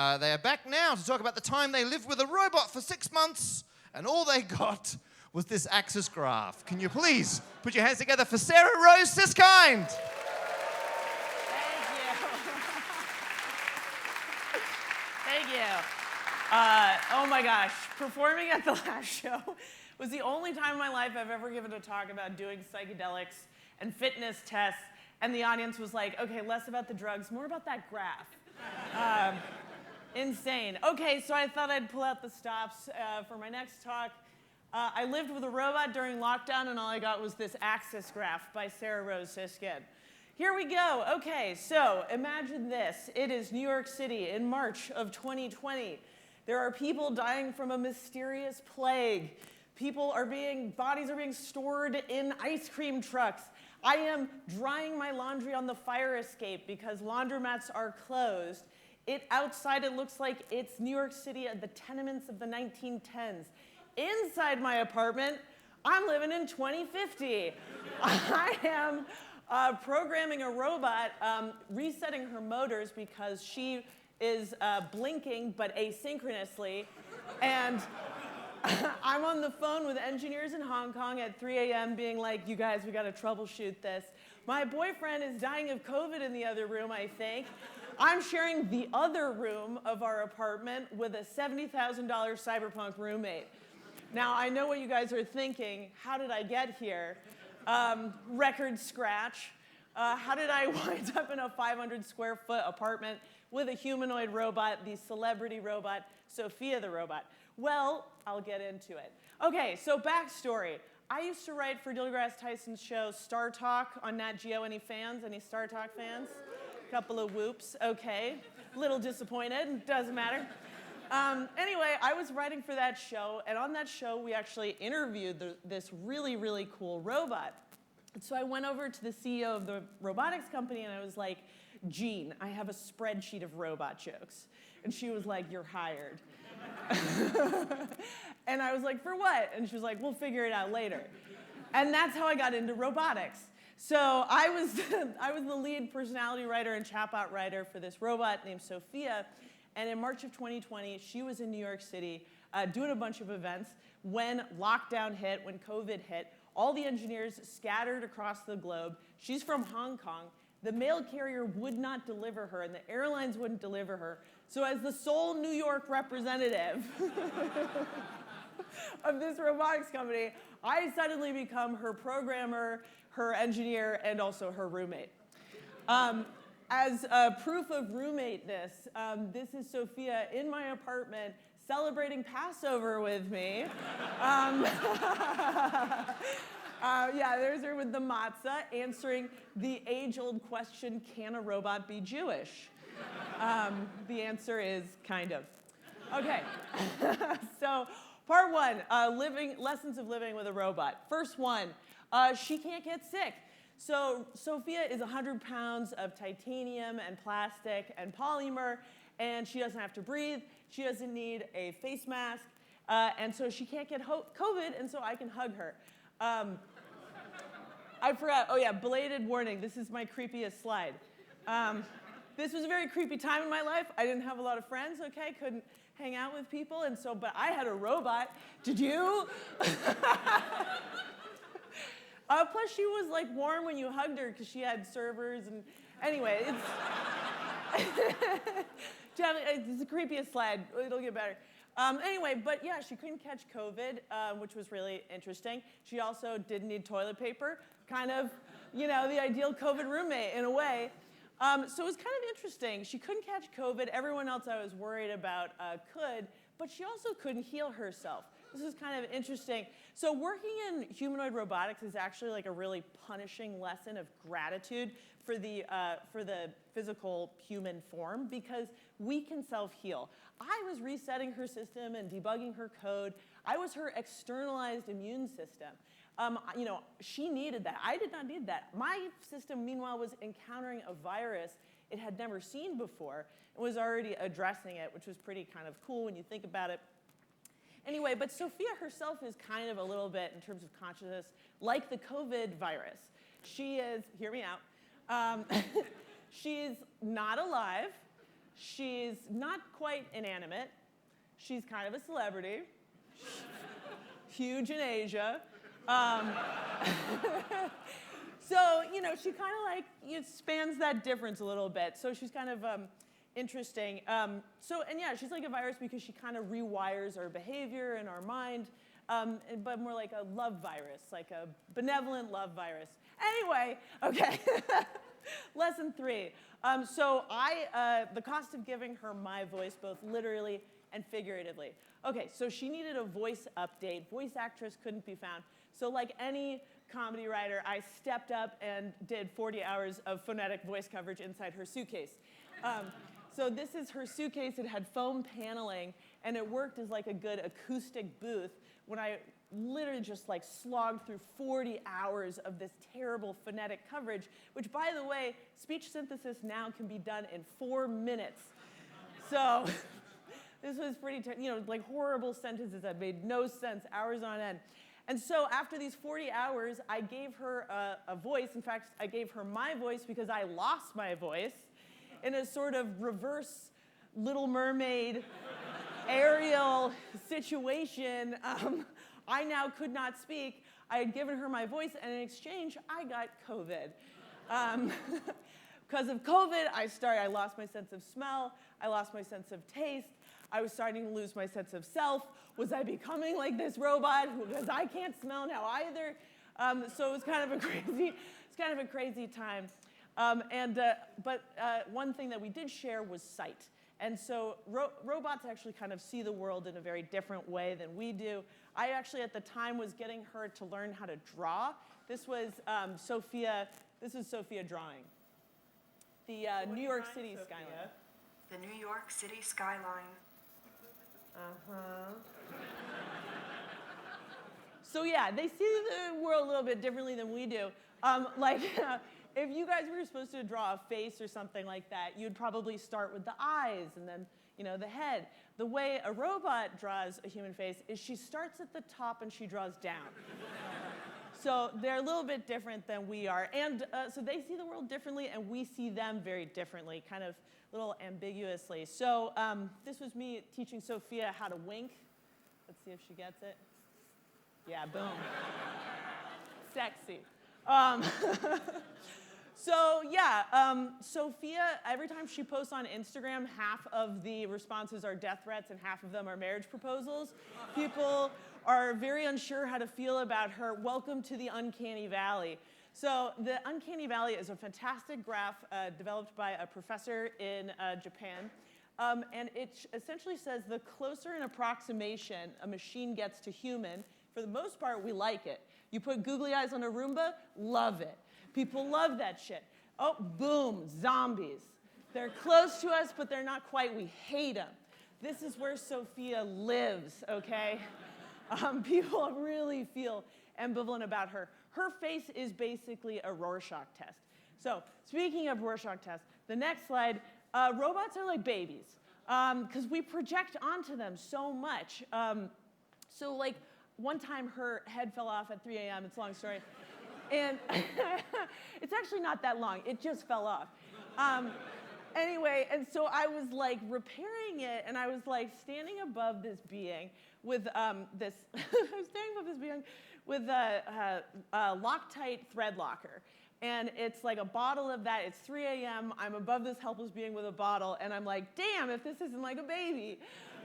They are back now to talk about the time they lived with a robot for 6 months, and all they got was this axis graph. Can you please put your hands together for Sarah Rose Siskind? Thank you. Thank you. Oh my gosh, performing at the last show was the only time in my life I've ever given a talk about doing psychedelics and fitness tests, and the audience was like, okay, less about the drugs, more about that graph. Insane. Okay, so I thought I'd pull out the stops for my next talk. I lived with a robot during lockdown, and all I got was this axis graph by Sarah Rose Siskind. Here we go. Okay, so imagine this. It is New York City in March of 2020. There are people dying from a mysterious plague. Bodies are being stored in ice cream trucks. I am drying my laundry on the fire escape because laundromats are closed. Outside, it looks like it's New York City at the tenements of the 1910s. Inside my apartment, I'm living in 2050. I am programming a robot, resetting her motors because she is blinking but asynchronously. And I'm on the phone with engineers in Hong Kong at 3 a.m. being like, you guys, we gotta troubleshoot this. My boyfriend is dying of COVID in the other room, I think. I'm sharing the other room of our apartment with a $70,000 cyberpunk roommate. Now, I know what you guys are thinking. How did I get here? Record scratch. How did I wind up in a 500 square foot apartment with a humanoid robot, the celebrity robot, Sophia the robot? Well, I'll get into it. Okay, so backstory. I used to write for Neil deGrasse Tyson's show Star Talk on Nat Geo. Any fans? Any Star Talk fans? Couple of whoops, okay. Little disappointed, doesn't matter. Anyway, I was writing for that show, and on that show, we actually interviewed this really, really cool robot. And so I went over to the CEO of the robotics company, and I was like, Jean, I have a spreadsheet of robot jokes. And she was like, you're hired. And I was like, for what? And she was like, we'll figure it out later. And that's how I got into robotics. So I was the lead personality writer and chatbot writer for this robot named Sophia. And in March of 2020, she was in New York City doing a bunch of events. When lockdown hit, when COVID hit, all the engineers scattered across the globe. She's from Hong Kong. The mail carrier would not deliver her, and the airlines wouldn't deliver her. So as the sole New York representative of this robotics company, I suddenly become her programmer, her engineer, and also her roommate. As proof of roommateness, this is Sophia in my apartment celebrating Passover with me. Yeah, there's her with the matzah answering the age-old question, can a robot be Jewish? The answer is kind of. Okay, so part one, lessons of living with a robot. First one, she can't get sick. So Sophia is 100 pounds of titanium and plastic and polymer, and she doesn't have to breathe. She doesn't need a face mask, and so she can't get COVID, and so I can hug her. I forgot, oh yeah, belated warning, this is my creepiest slide. This was a very creepy time in my life. I didn't have a lot of friends, okay? Couldn't hang out with people, and so, but I had a robot. Did you? Plus, she was like warm when you hugged her because she had servers, and anyway, it's the creepiest slide. It'll get better. Anyway, but yeah, she couldn't catch COVID, which was really interesting. She also didn't need toilet paper, kind of, you know, the ideal COVID roommate in a way. So it was kind of interesting. She couldn't catch COVID. Everyone else I was worried about could, but she also couldn't heal herself. This is kind of interesting. So working in humanoid robotics is actually like a really punishing lesson of gratitude for the physical human form because we can self-heal. I was resetting her system and debugging her code. I was her externalized immune system. You know, she needed that. I did not need that. My system, meanwhile, was encountering a virus it had never seen before and was already addressing it, which was pretty kind of cool when you think about it. Anyway, but Sophia herself is kind of a little bit, in terms of consciousness, like the COVID virus. She is, hear me out, she's not alive. She's not quite inanimate. She's kind of a celebrity. Huge in Asia. So, she kind of like spans that difference a little bit. So she's kind of interesting. She's like a virus because she kind of rewires our behavior and our mind, but more like a love virus, like a benevolent love virus. Anyway, okay. Lesson 3. The cost of giving her my voice, both literally and figuratively. Okay, so she needed a voice update. Voice actress couldn't be found. So like any comedy writer, I stepped up and did 40 hours of phonetic voice coverage inside her suitcase. So this is her suitcase. It had foam paneling, and it worked as like a good acoustic booth when I literally just like slogged through 40 hours of this terrible phonetic coverage, which, by the way, speech synthesis now can be done in 4 minutes. So this was pretty, like horrible sentences that made no sense, hours on end. And so after these 40 hours, I gave her a voice. In fact, I gave her my voice because I lost my voice in a sort of reverse Little Mermaid Ariel situation. I now could not speak. I had given her my voice, and in exchange, I got COVID. Because of COVID, I lost my sense of smell. I lost my sense of taste. I was starting to lose my sense of self. Was I becoming like this robot? Because I can't smell now either. So it was kind of a crazy time. But one thing that we did share was sight. And so robots actually kind of see the world in a very different way than we do. I actually, at the time, was getting her to learn how to draw. This was Sophia drawing. The New York City skyline. The New York City skyline. So yeah, they see the world a little bit differently than we do. If you guys were supposed to draw a face or something like that, you'd probably start with the eyes and then, the head. The way a robot draws a human face is she starts at the top and she draws down. So they're a little bit different than we are. And so they see the world differently, and we see them very differently, kind of a little ambiguously. So this was me teaching Sophia how to wink. Let's see if she gets it. Yeah, boom. Sexy. Sophia, every time she posts on Instagram, half of the responses are death threats and half of them are marriage proposals. People are very unsure how to feel about her. Welcome to the Uncanny Valley. So the Uncanny Valley is a fantastic graph developed by a professor in Japan. And it essentially says the closer an approximation a machine gets to human, for the most part, we like it. You put googly eyes on a Roomba, love it. People love that shit. Oh, boom, zombies. They're close to us, but they're not quite. We hate them. This is where Sophia lives, okay? People really feel ambivalent about her. Her face is basically a Rorschach test. So speaking of Rorschach tests, the next slide, robots are like babies because we project onto them so much. So like one time her head fell off at 3 a.m., it's a long story. And it's actually not that long, it just fell off. Anyway, and so I was like repairing it, and I was like standing above this being with I was standing above this being with a Loctite thread locker. And it's like a bottle of that, it's 3 a.m., I'm above this helpless being with a bottle, and I'm like, damn, if this isn't like a baby.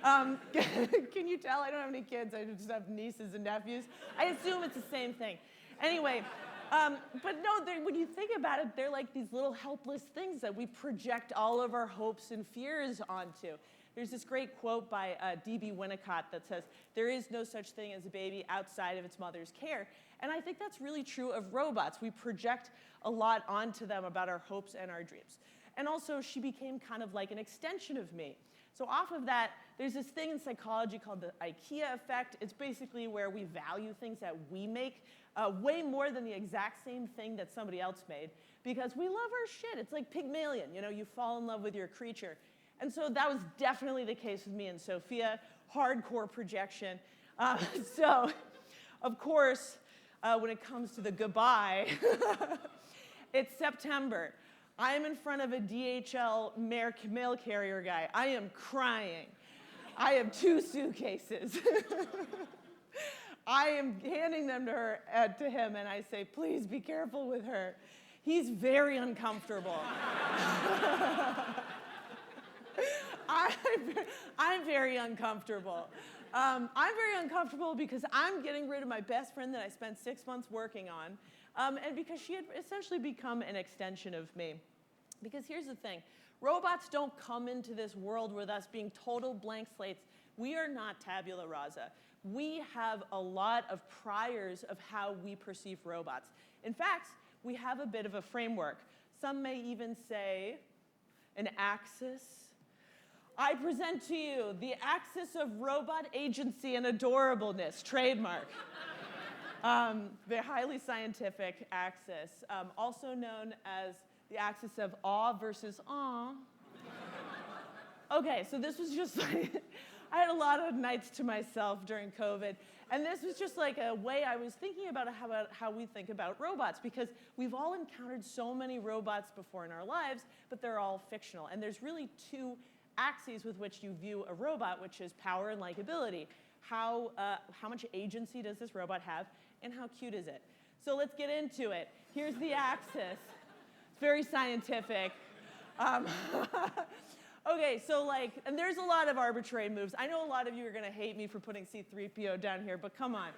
Can you tell I don't have any kids, I just have nieces and nephews? I assume it's the same thing. Anyway, but no, when you think about it, they're like these little helpless things that we project all of our hopes and fears onto. There's this great quote by D.B. Winnicott that says, "There is no such thing as a baby outside of its mother's care." And I think that's really true of robots. We project a lot onto them about our hopes and our dreams. And also, she became kind of like an extension of me. So off of that, there's this thing in psychology called the IKEA effect. It's basically where we value things that we make way more than the exact same thing that somebody else made, because we love our shit. It's like Pygmalion, you fall in love with your creature. And so that was definitely the case with me and Sophia, hardcore projection. So, of course, when it comes to the goodbye, it's September. I'm in front of a DHL mail carrier guy. I am crying. I have 2 suitcases. I am handing them to him, and I say, please be careful with her. He's very uncomfortable. I'm very uncomfortable. I'm very uncomfortable because I'm getting rid of my best friend that I spent 6 months working on, and because she had essentially become an extension of me. Because here's the thing, robots don't come into this world with us being total blank slates. We are not tabula rasa. We have a lot of priors of how we perceive robots. In fact, we have a bit of a framework. Some may even say an axis. I present to you the axis of robot agency and adorableness, trademark. The highly scientific axis, also known as the axis of awe versus aw. Okay, so this was just like, I had a lot of nights to myself during COVID, and this was just like a way I was thinking about how we think about robots, because we've all encountered so many robots before in our lives, but they're all fictional. And there's really 2 axes with which you view a robot, which is power and likability. How much agency does this robot have, and how cute is it? So let's get into it. Here's the axis. It's very scientific. Okay, so and there's a lot of arbitrary moves. I know a lot of you are gonna hate me for putting C-3PO down here, but come on.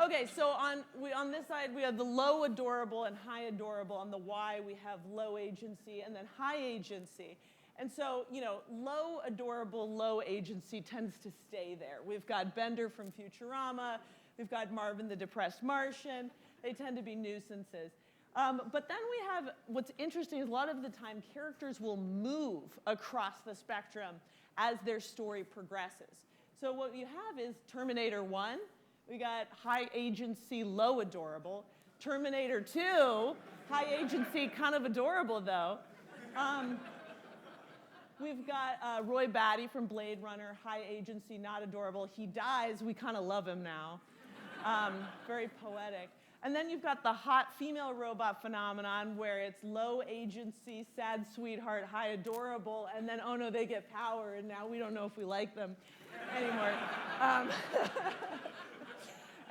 Okay, so on this side, we have the low adorable and high adorable. On the Y, we have low agency and then high agency. And so, low adorable, low agency tends to stay there. We've got Bender from Futurama. We've got Marvin the Depressed Martian. They tend to be nuisances. But then we have, what's interesting is a lot of the time characters will move across the spectrum as their story progresses. So what you have is Terminator 1, we got high agency, low adorable. Terminator 2, high agency, kind of adorable though. We've got Roy Batty from Blade Runner, high agency, not adorable. He dies, we kind of love him now. Very poetic. And then you've got the hot female robot phenomenon where it's low agency, sad sweetheart, high adorable, and then, oh no, they get power, and now we don't know if we like them anymore.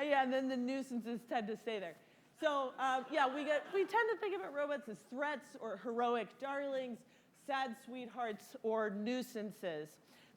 Yeah, and then the nuisances tend to stay there. So yeah, we tend to think about robots as threats or heroic darlings, sad sweethearts, or nuisances.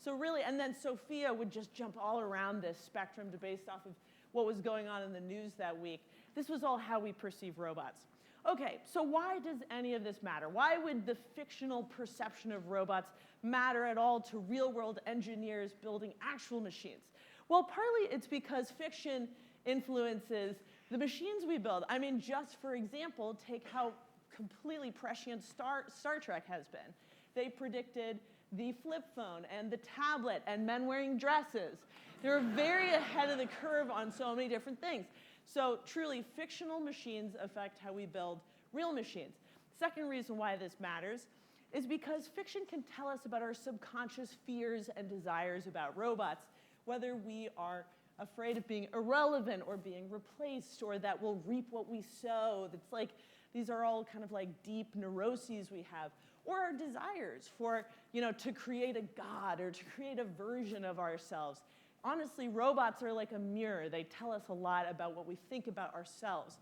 So really, and then Sophia would just jump all around this spectrum based off of what was going on in the news that week. This was all how we perceive robots. Okay, so why does any of this matter? Why would the fictional perception of robots matter at all to real-world engineers building actual machines? Well, partly it's because fiction influences the machines we build. I mean, just for example, take how completely prescient Star Trek has been. They predicted the flip phone and the tablet and men wearing dresses. They're very ahead of the curve on so many different things. So truly, fictional machines affect how we build real machines. Second reason why this matters is because fiction can tell us about our subconscious fears and desires about robots, whether we are afraid of being irrelevant or being replaced, or that we'll reap what we sow. That's like, these are all kind of like deep neuroses we have, or our desires for, to create a god or to create a version of ourselves. Honestly, robots are like a mirror. They tell us a lot about what we think about ourselves.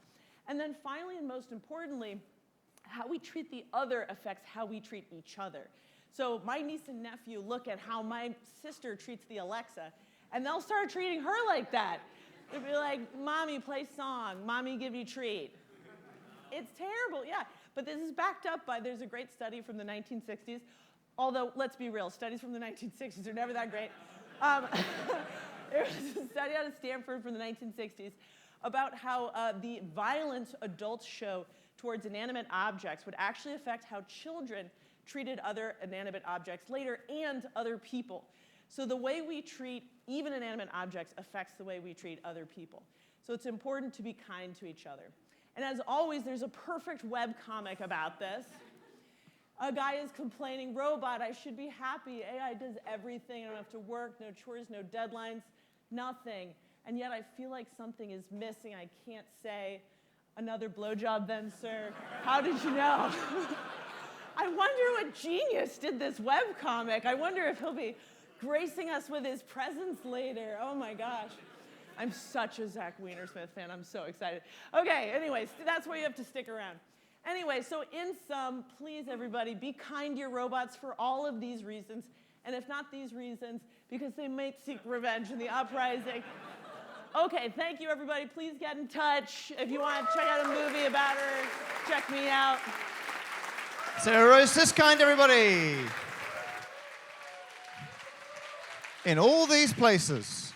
And then finally, and most importantly, how we treat the other affects how we treat each other. So my niece and nephew look at how my sister treats the Alexa, and they'll start treating her like that. They'll be like, Mommy, play song. Mommy, give you treat. It's terrible, yeah. But this is backed up by, there's a great study from the 1960s. Although, let's be real, studies from the 1960s are never that great. There was a study out of Stanford from the 1960s about how the violence adults show towards inanimate objects would actually affect how children treated other inanimate objects later and other people. So the way we treat even inanimate objects affects the way we treat other people. So it's important to be kind to each other. And as always, there's a perfect webcomic about this. A guy is complaining, robot, I should be happy. AI does everything. I don't have to work, no chores, no deadlines, nothing. And yet I feel like something is missing. I can't say. Another blowjob then, sir? How did you know? I wonder what genius did this webcomic. I wonder if he'll be gracing us with his presence later. Oh my gosh. I'm such a Zach Wienersmith fan. I'm so excited. Okay, anyways, that's where you have to stick around. Anyway, so in sum, please everybody, be kind to your robots for all of these reasons. And if not these reasons, because they might seek revenge in the uprising. Okay, thank you everybody. Please get in touch. If you want to check out a movie about her, check me out. Sarah Rose Siskind, everybody. In all these places.